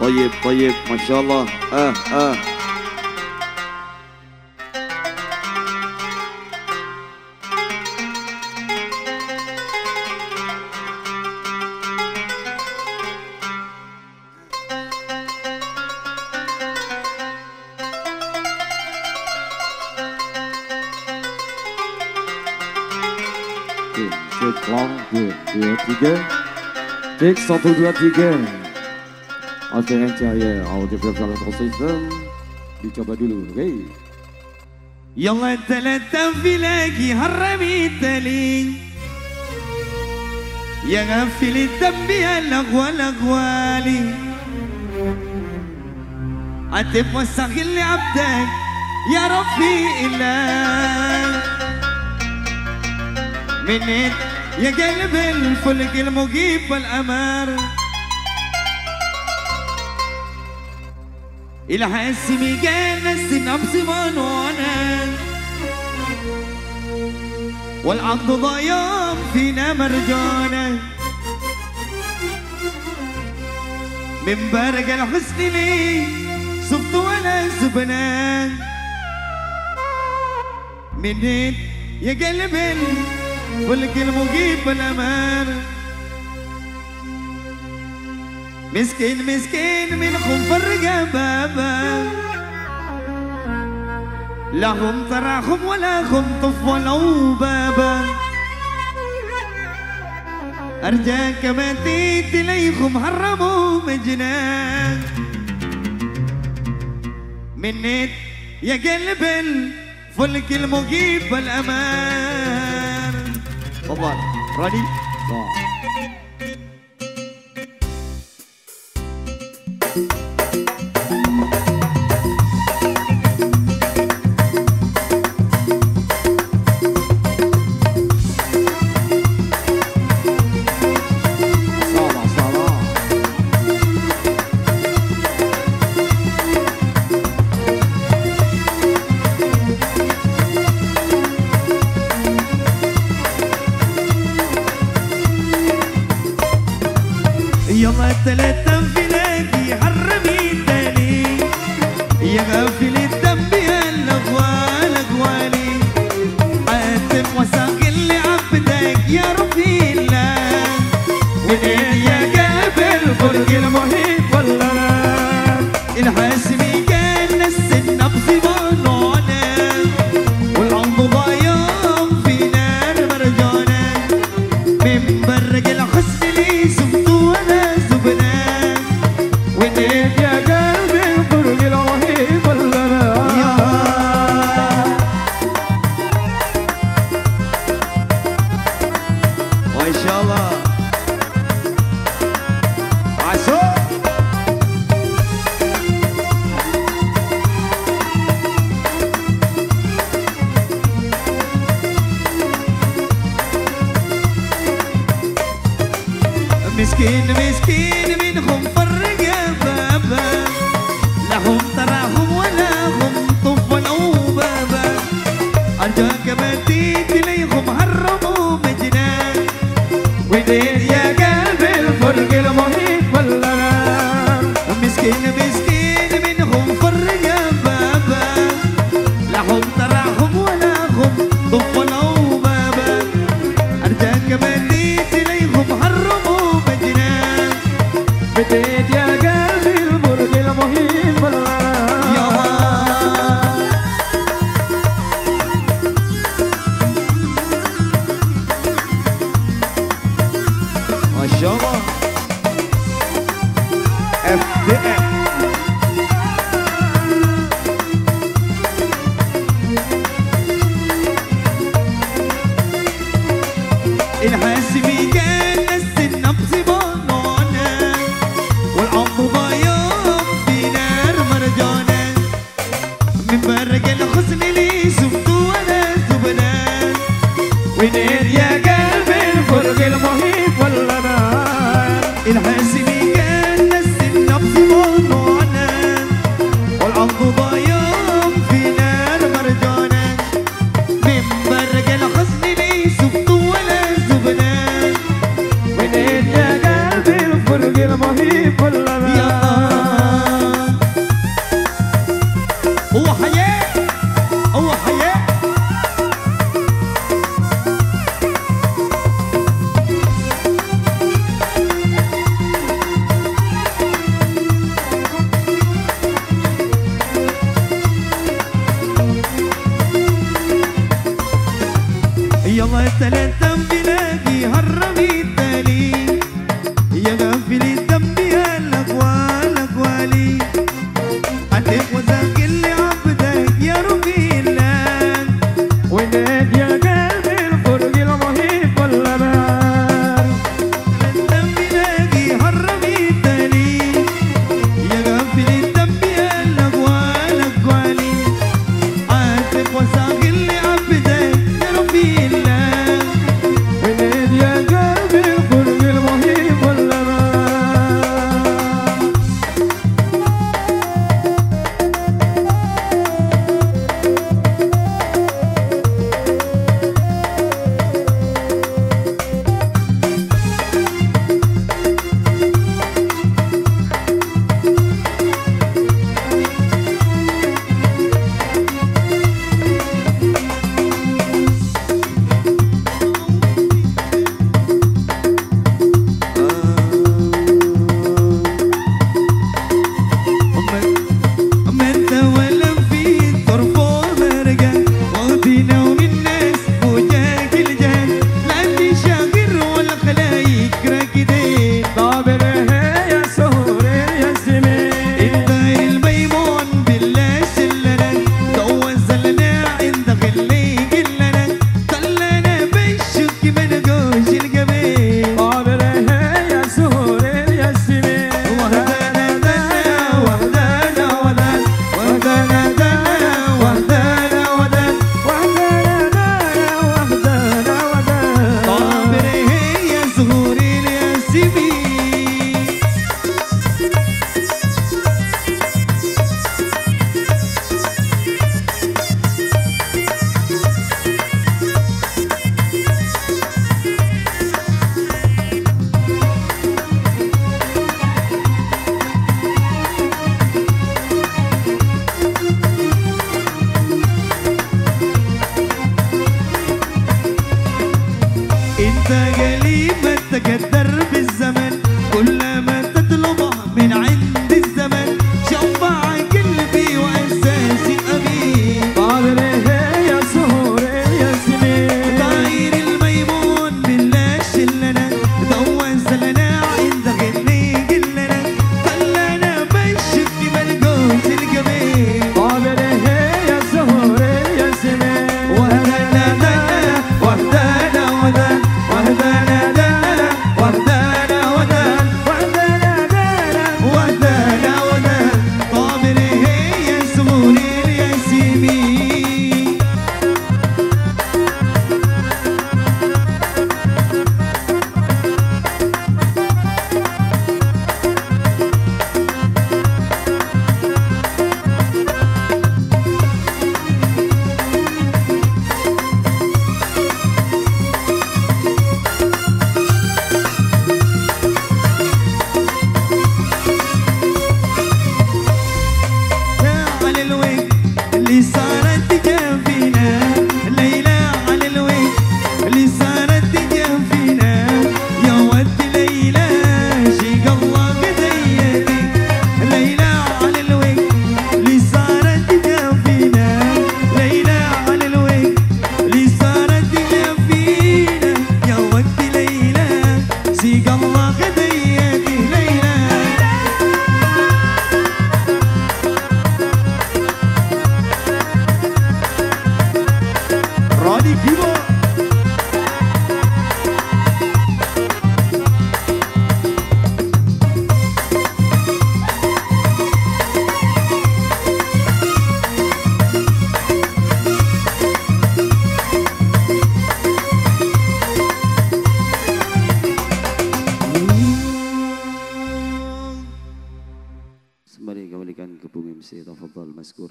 طيب طيب ما شاء الله. Cek long, 2, 3. Cek 1, 2, 3. Oke, Cahaya audio Film System dicoba dulu, oke. يلا التلاتة فيلاقي هرمي تلي يا غفل الذنب يا الأغوالي عتب وسخل لعبدك يا ربي إله منين يا قلب الفلك المجيب والأمار الحاسمي جالس نفس منونا والعض ضيام فينا مرجانا من برق الحسن لي صفت ولا زبنا منين يا قلب الفلك المجيب والأمان مسكين مسكين منكم فرقة بابا لا هم تراهم ولا هم طف ولا بابا أرجاك ما تيت إليكم هرموا مجنان منيت يا قلب الفلك المجيب والأمان. تفضل راني. يلا التلاتة فيلاقي حرمي تاني يا غافل الذنب يا الأغوالي عاتب وساق اللي عبدك يا ربي الله منين يا قلب الفرق المحيط ولا الحاسمي كان النبض منونا والعمر ضايم في نار مرجانا من برق الحسن لي سبت ولا زبنا وين يا قلبي الفرق الرهيب ولا ما شاء الله عسو مسكين مسكين منهم فرق يا بابا لا هم تراهم ولا هم طف ولا بابا أرجاك ما تيت إليهم هرموا مجنان وين يا قلبي الفرق المحيط ولا مسكين مسكين منهم فرق يا بابا لا هم تراهم ولا هم طف ولا بابا أرجاك ما تيت إليهم هرموا بديت يا قلبي البرج المهيب يا ما شاء الله FDM الحاسمي كان النبض منونا والعمر ضايم في نار مرجانا من برق الحزن لي سبت ولا زبنا وين يا قلبي الفرق المحيط ولا الحاسمي كان النبض منونا والعمر ضايم في نار مرجانا من برق الحزن لي سبت ولا زبنا وين يا قلبي الفرق المحيط ولا MC, tafadhal maskur.